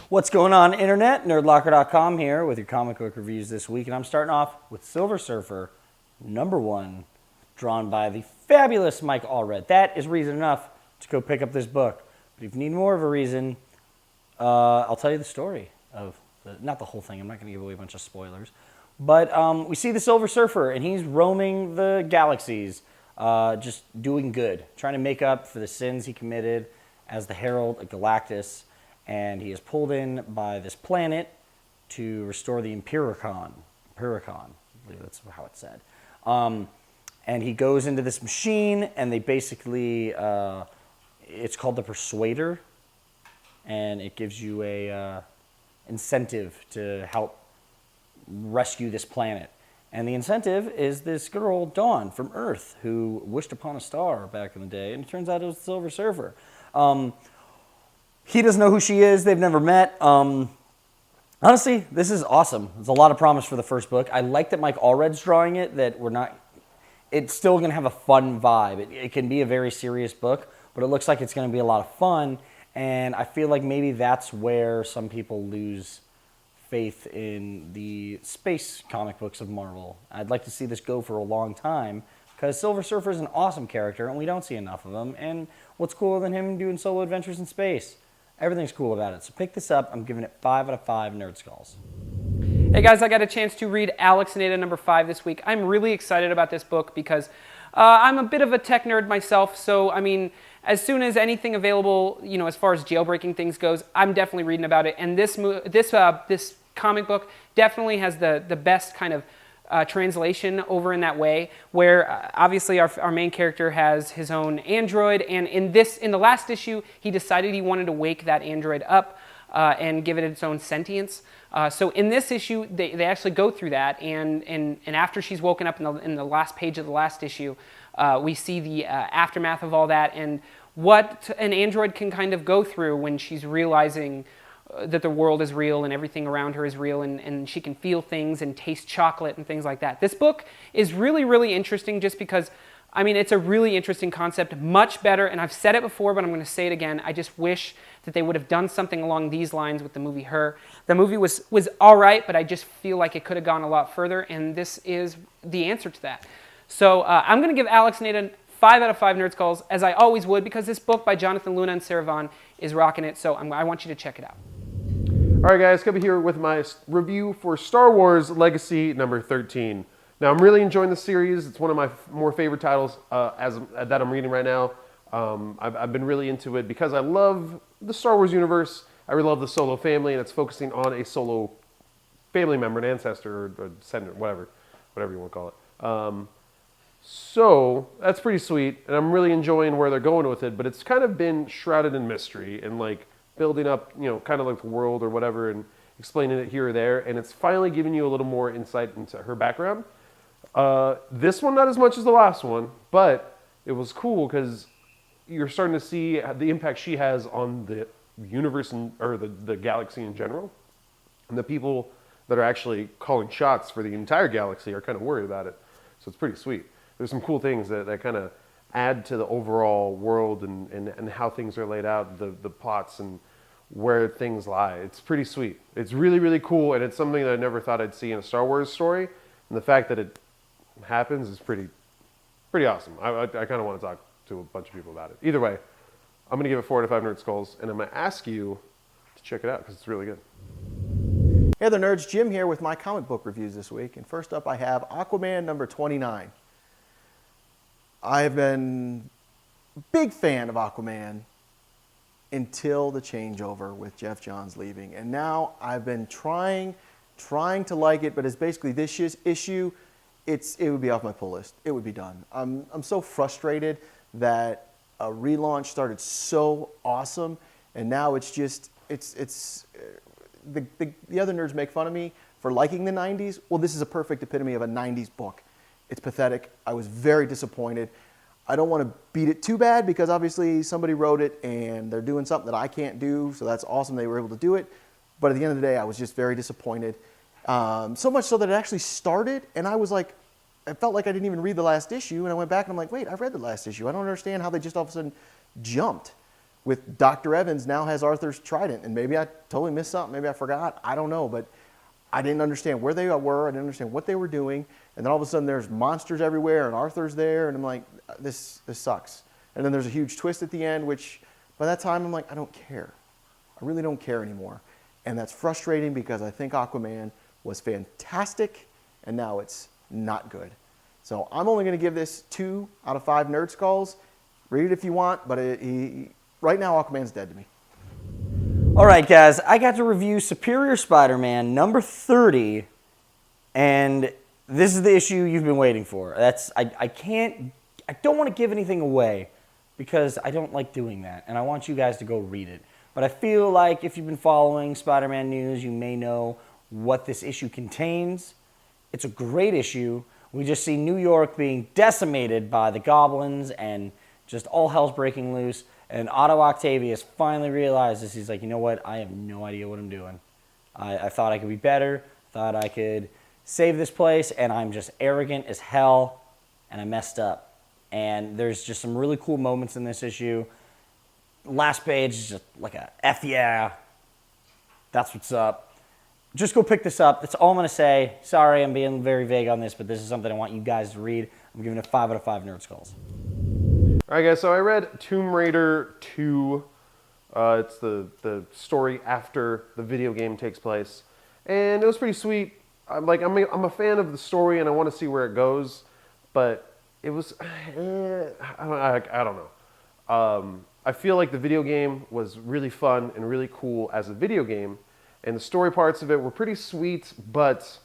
What's going on, Internet? Nerdlocker.com here with your comic book reviews this week, and I'm starting off with Silver Surfer, #1, drawn by the fabulous Mike Allred. That is reason enough to go pick up this book. But if you need more of a reason, I'll tell you the story of, not the whole thing, I'm not going to give away a bunch of spoilers, but we see the Silver Surfer, and he's roaming the galaxies, just doing good, trying to make up for the sins he committed as the Herald of Galactus. And he is pulled in by this planet to restore the Empiricon. I believe that's how it's said. And he goes into this machine, and they basically, it's called the Persuader, and it gives you a incentive to help rescue this planet. And the incentive is this girl, Dawn, from Earth, who wished upon a star back in the day, and it turns out it was the Silver Surfer. He doesn't know who she is. They've never met. Honestly, this is awesome. There's a lot of promise for the first book. I like that Mike Allred's drawing it, that it's still going to have a fun vibe. It can be a very serious book, but it looks like it's going to be a lot of fun. And I feel like maybe that's where some people lose faith in the space comic books of Marvel. I'd like to see this go for a long time, because Silver Surfer is an awesome character, and we don't see enough of him. And what's cooler than him doing solo adventures in space? Everything's cool about it. So pick this up. I'm giving it 5 out of 5 Nerd Skulls. Hey guys, I got a chance to read Alex and Ada #5 this week. I'm really excited about this book because I'm a bit of a tech nerd myself. So, I mean, as soon as anything available, you know, as far as jailbreaking things goes, I'm definitely reading about it. And this comic book definitely has the best kind of translation over in that way, where obviously our main character has his own android, and in the last issue he decided he wanted to wake that android up and give it its own sentience. So in this issue they actually go through that, and after she's woken up in the last page of the last issue, we see the aftermath of all that and what an android can kind of go through when she's realizing that the world is real and everything around her is real, and she can feel things and taste chocolate and things like that. This book is really, really interesting just because, I mean, it's a really interesting concept, much better, and I've said it before, but I'm going to say it again. I just wish that they would have done something along these lines with the movie Her. The movie was all right, but I just feel like it could have gone a lot further, and this is the answer to that. So I'm going to give Alex and Ada 5 out of 5 Nerd Skulls, as I always would, because this book by Jonathan Luna and Sarah Vaughn is rocking it, so I want you to check it out. All right, guys, coming here with my review for Star Wars Legacy #13. Now, I'm really enjoying the series. It's one of my more favorite titles that I'm reading right now. I've been really into it because I love the Star Wars universe. I really love the Solo family, and it's focusing on a Solo family member, an ancestor, or descendant, whatever you want to call it. So that's pretty sweet, and I'm really enjoying where they're going with it. But it's kind of been shrouded in mystery and like building up, you know, kind of like the world or whatever, and explaining it here or there, and it's finally giving you a little more insight into her background. This one, not as much as the last one, but it was cool because you're starting to see the impact she has on the universe or the galaxy in general, and the people that are actually calling shots for the entire galaxy are kind of worried about it. So it's pretty sweet. There's some cool things that kind of add to the overall world and how things are laid out, the plots and where things lie. It's pretty sweet. It's really, really cool, and it's something that I never thought I'd see in a Star Wars story. And the fact that it happens is pretty awesome. I kind of want to talk to a bunch of people about it. Either way, I'm going to give it 4 out of 5 Nerd Skulls, and I'm going to ask you to check it out because it's really good. Hey there, nerds. Jim here with my comic book reviews this week. And first up, I have Aquaman #29. I've been a big fan of Aquaman until the changeover with Jeff Johns leaving. And now I've been trying to like it, but it's basically this issue, it would be off my pull list. It would be done. I'm so frustrated that a relaunch started so awesome, and now it's just, the other nerds make fun of me for liking the 90s. Well, this is a perfect epitome of a 90s book. It's pathetic. I was very disappointed. I don't want to beat it too bad because obviously somebody wrote it and they're doing something that I can't do, so that's awesome they were able to do it. But at the end of the day, I was just very disappointed. So much so that it actually started, and I was like, I felt like I didn't even read the last issue, and I went back and I'm like, wait, I've read the last issue. I don't understand how they just all of a sudden jumped with Dr. Evans now has Arthur's trident, and maybe I totally missed something. Maybe I forgot. I don't know, but I didn't understand where they were. I didn't understand what they were doing. And then all of a sudden there's monsters everywhere and Arthur's there. And I'm like, this sucks. And then there's a huge twist at the end, which by that time I'm like, I don't care. I really don't care anymore. And that's frustrating because I think Aquaman was fantastic and now it's not good. So I'm only going to give this 2 out of 5 Nerd Skulls. Read it if you want, but right now Aquaman's dead to me. All right, guys, I got to review Superior Spider-Man number 30, and this is the issue you've been waiting for. I don't want to give anything away because I don't like doing that, and I want you guys to go read it. But I feel like if you've been following Spider-Man news, you may know what this issue contains. It's a great issue. We just see New York being decimated by the goblins and just all hell's breaking loose. And Otto Octavius finally realizes, he's like, you know what? I have no idea what I'm doing. I thought I could be better, thought I could save this place, and I'm just arrogant as hell, and I messed up. And there's just some really cool moments in this issue. Last page is just like a F yeah. That's what's up. Just go pick this up. That's all I'm going to say. Sorry, I'm being very vague on this, but this is something I want you guys to read. I'm giving it 5 out of 5 Nerd Skulls. All right, guys, so I read Tomb Raider 2. It's the story after the video game takes place. And it was pretty sweet. I'm a fan of the story, and I want to see where it goes. But it was, I don't know. I feel like the video game was really fun and really cool as a video game. And the story parts of it were pretty sweet, but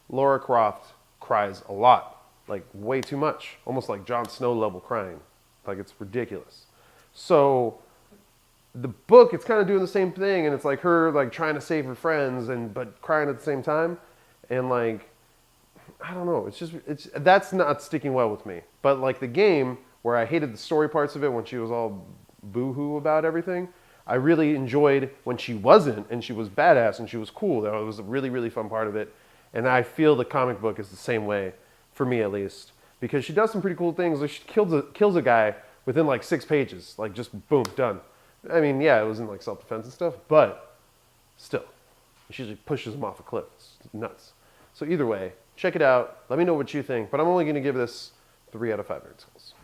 Lara Croft cries a lot. Like, way too much. Almost like Jon Snow level crying. Like, it's ridiculous. So the book, it's kind of doing the same thing, and it's like her like trying to save her friends but crying at the same time. And like, I don't know, that's not sticking well with me. But like the game, where I hated the story parts of it when she was all boo-hoo about everything, I really enjoyed when she wasn't, and she was badass and she was cool. That was a really, really fun part of it. And I feel the comic book is the same way, for me at least. Because she does some pretty cool things. Like, she kills a guy within like 6 pages. Like, just boom, done. I mean, yeah, it was in like self-defense and stuff, but still. She usually pushes him off a cliff. It's nuts. So either way, check it out. Let me know what you think. But I'm only going to give this 3 out of 5 Nerd Skulls.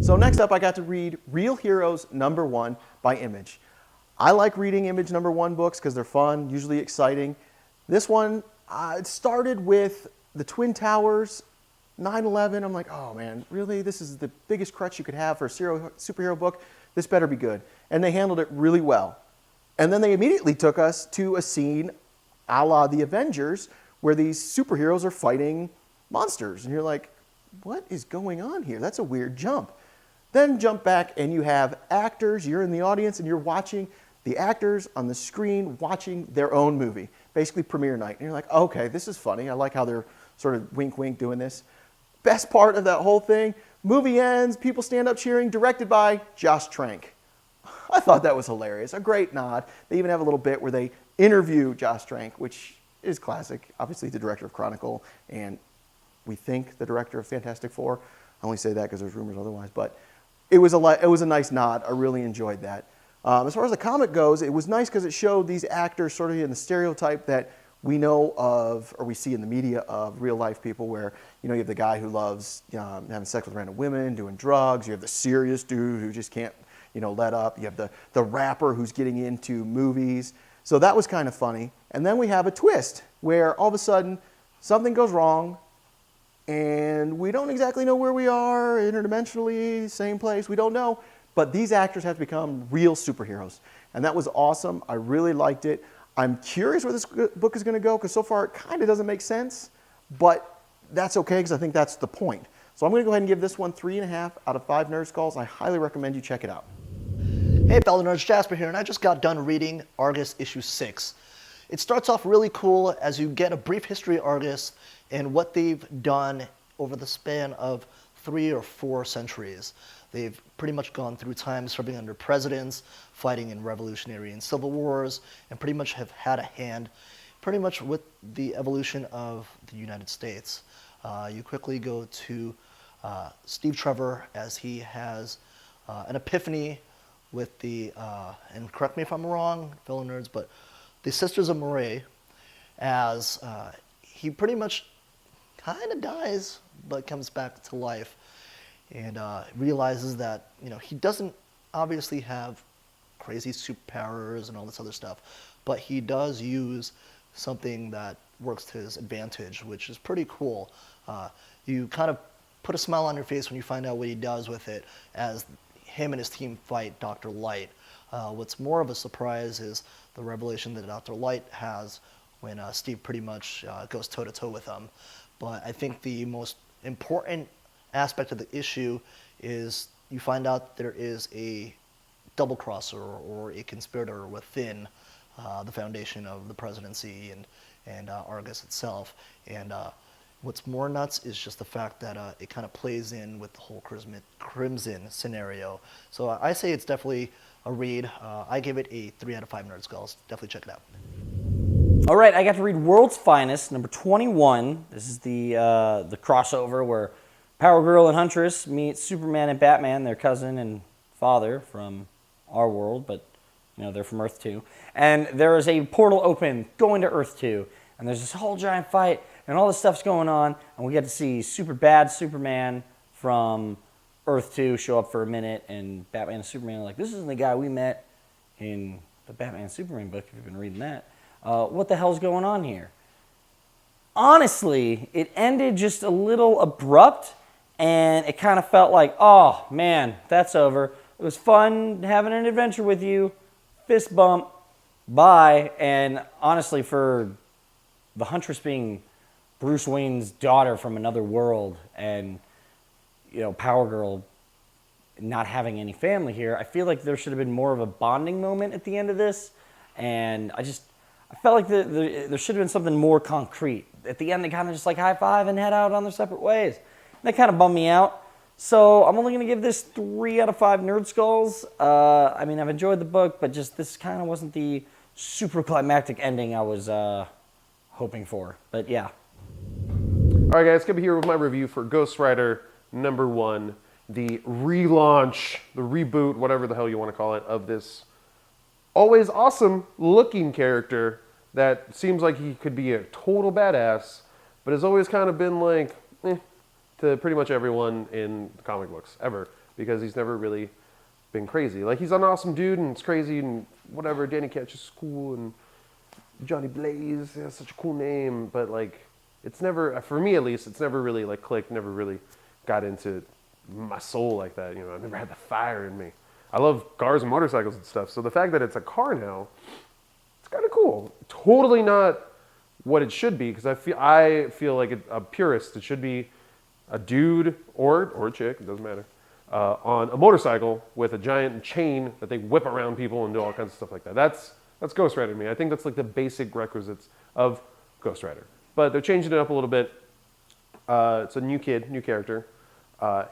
So next up, I got to read Real Heroes number 1 by Image. I like reading Image number 1 books because they're fun, usually exciting. This one, it started with the Twin Towers, 9/11. I'm like, oh man, really? This is the biggest crutch you could have for a superhero book. This better be good. And they handled it really well. And then they immediately took us to a scene a la the Avengers where these superheroes are fighting monsters. And you're like, what is going on here? That's a weird jump. Then jump back and you have actors, you're in the audience and you're watching the actors on the screen watching their own movie, basically premiere night. And you're like, okay, this is funny. I like how they're sort of wink, wink doing this. Best part of that whole thing, movie ends, people stand up cheering, directed by Josh Trank. I thought that was hilarious, a great nod. They even have a little bit where they interview Josh Trank, which is classic. Obviously the director of Chronicle, and we think the director of Fantastic Four. I only say that because there's rumors otherwise, but it was a nice nod. I really enjoyed that. As far as the comic goes, it was nice because it showed these actors sort of in the stereotype that we know of, or we see in the media of real life people where, you have the guy who loves having sex with random women, doing drugs. You have the serious dude who just can't, let up. You have the rapper who's getting into movies. So that was kind of funny. And then we have a twist where all of a sudden something goes wrong and we don't exactly know where we are interdimensionally, same place, we don't know. But these actors have to become real superheroes. And that was awesome. I really liked it. I'm curious where this book is going to go because so far it kind of doesn't make sense, but that's okay because I think that's the point. So I'm going to go ahead and give this one 3.5 out of 5 Nerd Skulls. I highly recommend you check it out. Hey fellow nerds, Jasper here, and I just got done reading A.R.G.U.S. issue 6. It starts off really cool as you get a brief history of A.R.G.U.S. and what they've done over the span of 3 or 4 centuries. They've pretty much gone through time serving under presidents, fighting in revolutionary and civil wars, and pretty much have had a hand pretty much with the evolution of the United States. You quickly go to Steve Trevor as he has an epiphany with and correct me if I'm wrong, fellow nerds, but the Sisters of Moray, as he pretty much kind of dies, but comes back to life, and realizes that he doesn't obviously have crazy superpowers and all this other stuff, but he does use something that works to his advantage, which is pretty cool. You kind of put a smile on your face when you find out what he does with it, as him and his team fight Dr. Light. What's more of a surprise is the revelation that Dr. Light has when Steve pretty much goes toe-to-toe with him. But I think the most important aspect of the issue is you find out there is a double-crosser or a conspirator within the foundation of the presidency and A.R.G.U.S itself. And what's more nuts is just the fact that it kind of plays in with the whole Crimson scenario. So I say it's definitely a read. I give it a 3 out of 5 nerd skulls. Definitely check it out. All right, I got to read World's Finest, number 21. This is the crossover where Power Girl and Huntress meet Superman and Batman, their cousin and father from our world, but they're from Earth 2. And there is a portal open going to Earth 2, and there's this whole giant fight, and all this stuff's going on, and we get to see super bad Superman from Earth 2 show up for a minute, and Batman and Superman are like, this isn't the guy we met in the Batman and Superman book, if you've been reading that. What the hell's going on here? Honestly, it ended just a little abrupt, and it kind of felt like, oh, man, that's over. It was fun having an adventure with you. Fist bump. Bye. And honestly, for the Huntress being Bruce Wayne's daughter from another world and, Power Girl not having any family here, I feel like there should have been more of a bonding moment at the end of this. And I felt like there should have been something more concrete. At the end, they kind of just high five and head out on their separate ways. And that kind of bummed me out. So I'm only going to give this 3 out of 5 nerd skulls. I've enjoyed the book, but just this kind of wasn't the super climactic ending I was hoping for. But yeah. All right, guys, gonna be here with my review for Ghost Rider number 1, the relaunch, the reboot, whatever the hell you want to call it, of this always awesome looking character that seems like he could be a total badass, but has always kind of been to pretty much everyone in comic books ever, because he's never really been crazy. He's an awesome dude and it's crazy and whatever. Danny Ketch is cool and Johnny Blaze has such a cool name, but it's never, for me at least, it's never really clicked, never really got into my soul like that. I've never had the fire in me. I love cars and motorcycles and stuff, so the fact that it's a car now, it's kind of cool. Totally not what it should be, because I feel like a purist. It should be a dude or a chick, it doesn't matter, on a motorcycle with a giant chain that they whip around people and do all kinds of stuff like that. That's Ghost Rider to me. I think that's the basic requisites of Ghost Rider. But they're changing it up a little bit. It's a new character.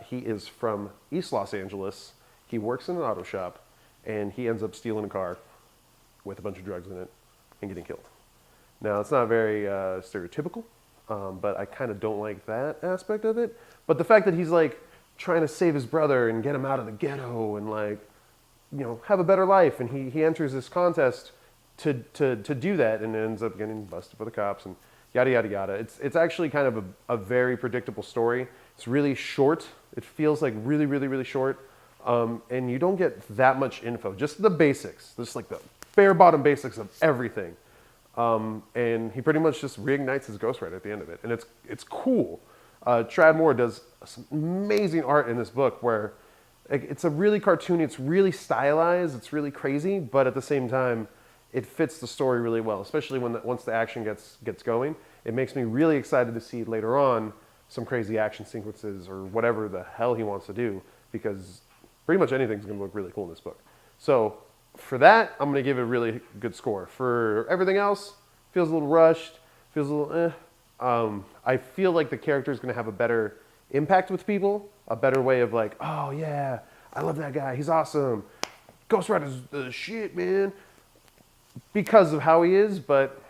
He is from East Los Angeles. He works in an auto shop, and he ends up stealing a car with a bunch of drugs in it and getting killed. Now, it's not very stereotypical, but I kind of don't like that aspect of it. But the fact that he's trying to save his brother and get him out of the ghetto and have a better life, and he enters this contest to do that and ends up getting busted for the cops and yada yada yada. It's actually kind of a very predictable story. It's really short. It feels really really really short, and you don't get that much info. Just the basics, just the bare bottom basics of everything. And he pretty much just reignites his Ghost Rider at the end of it, and it's cool. Tradd Moore does some amazing art in this book where it's a really cartoony, it's really stylized, it's really crazy, but at the same time, it fits the story really well, especially once the action gets going. It makes me really excited to see later on some crazy action sequences or whatever the hell he wants to do, because pretty much anything's going to look really cool in this book. So for that, I'm going to give it a really good score. For everything else, feels a little rushed, feels a little I feel like the character is going to have a better impact with people, a better way of oh yeah, I love that guy, he's awesome, Ghost Rider's the shit, man, because of how he is, but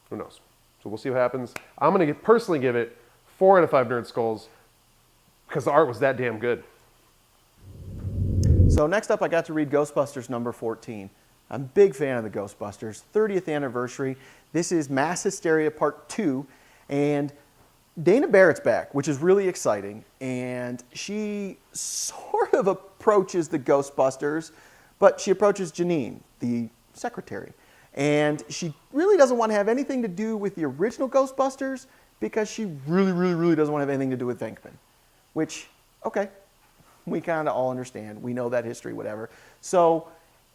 who knows? So we'll see what happens. I'm going to personally give it 4 out of 5 nerd skulls because the art was that damn good. So So next up, I got to read Ghostbusters number 14. I'm a big fan of the Ghostbusters. 30th anniversary. This is Mass Hysteria Part 2. And Dana Barrett's back, which is really exciting. And she sort of approaches the Ghostbusters, but she approaches Janine, the secretary. And she really doesn't want to have anything to do with the original Ghostbusters because she really doesn't want to have anything to do with Venkman. Which, okay, we kind of all understand. We know that history, whatever. So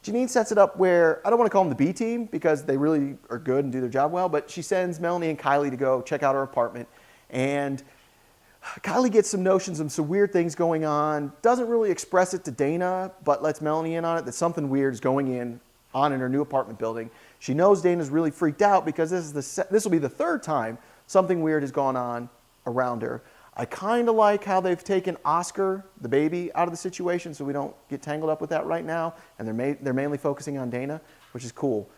Janine sets it up where, I don't want to call them the B team because they really are good and do their job well, but she sends Melanie and Kylie to go check out her apartment. And Kylie gets some notions of some weird things going on, doesn't really express it to Dana, but lets Melanie in on it that something weird is going on in her new apartment building. She knows Dana's really freaked out because this will be the third time something weird has gone on around her. I kind of like how they've taken Oscar, the baby, out of the situation so we don't get tangled up with that right now, and they're mainly focusing on Dana, which is cool.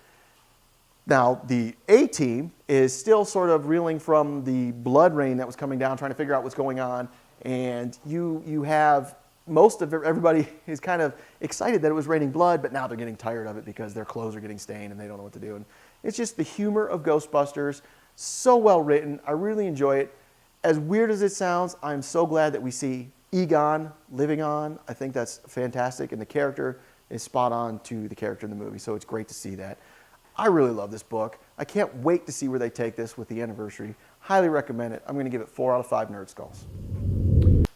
Now, the A-team is still sort of reeling from the blood rain that was coming down, trying to figure out what's going on, and you have most of everybody is kind of excited that it was raining blood, but now they're getting tired of it because their clothes are getting stained and they don't know what to do. And it's just the humor of Ghostbusters, so well written. I really enjoy it. As weird as it sounds, I'm so glad that we see Egon living on. I think that's fantastic, and the character is spot on to the character in the movie, so it's great to see that. I really love this book. I can't wait to see where they take this with the anniversary. Highly recommend it. I'm going to give it 4 out of 5 Nerd Skulls.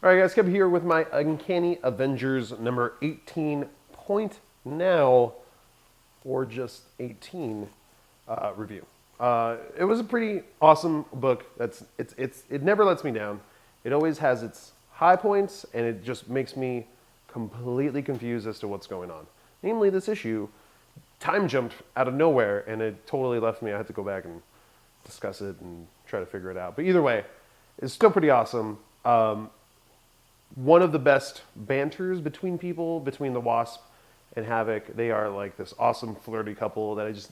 All right, guys, come here with my Uncanny Avengers number 18 point now, or just 18 review. It was a pretty awesome book. It never lets me down. It always has its high points, and it just makes me completely confused as to what's going on. Namely, this issue time jumped out of nowhere, and it totally left me. I had to go back and discuss it and try to figure it out. But either way, it's still pretty awesome. One of the best banters between people, between the Wasp and Havoc. They are like this awesome flirty couple that I just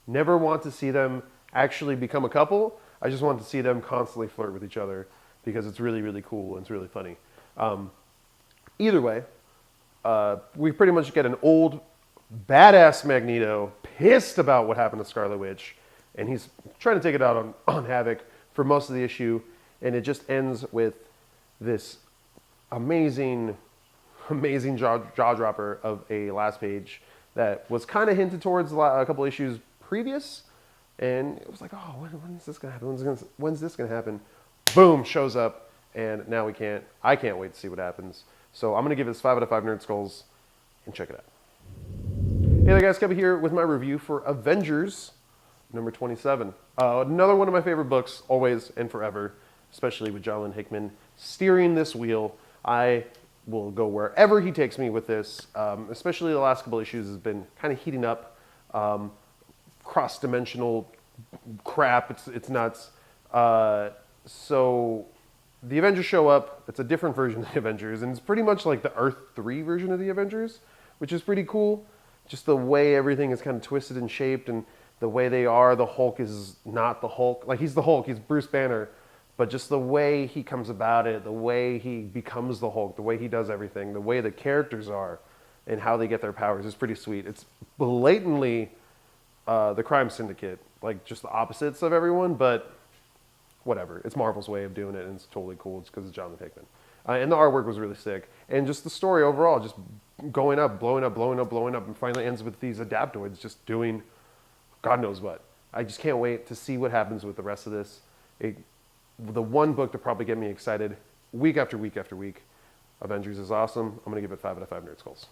never want to see them actually become a couple. I just want to see them constantly flirt with each other because it's really cool and it's really funny. Either way, we pretty much get an old badass Magneto pissed about what happened to Scarlet Witch, and he's trying to take it out on Havoc for most of the issue, and it just ends with this amazing jaw-dropper of a last page that was kind of hinted towards a couple issues previous, and it was like, oh, when is this going to happen? When's this going to happen? Boom, shows up, and now I can't wait to see what happens. So I'm going to give this 5 out of 5 Nerd Skulls, and check it out. Hey there, guys, Kevin here with my review for Avengers number 27. Another one of my favorite books, always and forever, especially with John Hickman steering this wheel. I will go wherever he takes me with this, especially the last couple issues has been kind of heating up. Cross-dimensional crap, it's nuts. So the Avengers show up. It's a different version of the Avengers, and it's pretty much like the Earth 3 version of the Avengers, which is pretty cool. Just the way everything is kind of twisted and shaped, and the way they are. The Hulk is not the Hulk. Like, he's the Hulk, he's Bruce Banner, but just the way he comes about it, the way he becomes the Hulk, the way he does everything, the way the characters are, and how they get their powers is pretty sweet. It's blatantly the Crime Syndicate, like just the opposites of everyone, but whatever. It's Marvel's way of doing it, and it's totally cool. It's because it's Jonathan Hickman. And the artwork was really sick. And just the story overall, just going up, blowing up, and finally ends with these adaptoids just doing God knows what. I just can't wait to see what happens with the rest of this. The one book to probably get me excited week after week after week. Avengers is awesome. I'm going to give it 5 out of 5 Nerd Skulls.